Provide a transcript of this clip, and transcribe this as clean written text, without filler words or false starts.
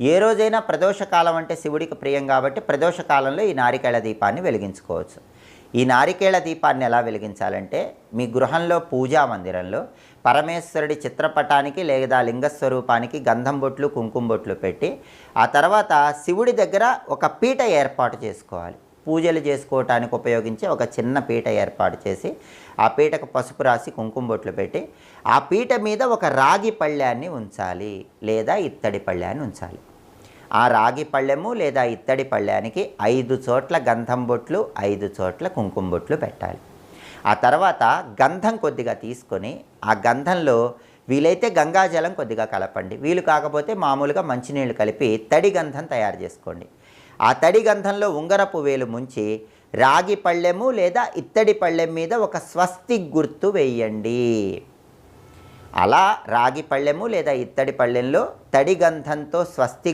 ఏ రోజైనా ప్రదోషకాలం అంటే శివుడికి ప్రియం కాబట్టి ప్రదోషకాలంలో ఈ నారికేళ దీపాన్ని వెలిగించుకోవచ్చు. ఈ నారికేళ దీపాన్ని ఎలా వెలిగించాలంటే మీ గృహంలో పూజా మందిరంలో పరమేశ్వరుడి చిత్రపటానికి లేదా లింగస్వరూపానికి గంధం బొట్లు, కుంకుమ బొట్లు పెట్టి ఆ తర్వాత శివుడి దగ్గర ఒక పీట ఏర్పాటు చేసుకోవాలి. పూజలు చేసుకోవటానికి ఉపయోగించే ఒక చిన్న పీట ఏర్పాటు చేసి ఆ పీటకు పసుపు రాసి కుంకుమ బొట్లు పెట్టి ఆ పీట మీద ఒక రాగి పళ్ళాన్ని ఉంచాలి లేదా ఇత్తడి పళ్ళాన్ని ఉంచాలి. ఆ రాగి పళ్ళెము లేదా ఇత్తడి పళ్ళానికి 5 చోట్ల గంధం బొట్లు, 5 చోట్ల కుంకుమ బొట్లు పెట్టాలి. ఆ తర్వాత గంధం కొద్దిగా తీసుకొని ఆ గంధంలో వీలైతే గంగాజలం కొద్దిగా కలపండి. వీలు కాకపోతే మామూలుగా మంచినీళ్ళు కలిపి తడి గంధం తయారు చేసుకోండి. ఆ తడి గంధంలో ఉంగరపు వేలు ముంచి రాగి పళ్ళెము లేదా ఇత్తడి పళ్ళెం మీద ఒక స్వస్తిక్ గుర్తు వేయండి. అలా రాగి పళ్ళెము లేదా ఇత్తడి పళ్ళెంలో తడి గంధంతో స్వస్తిక్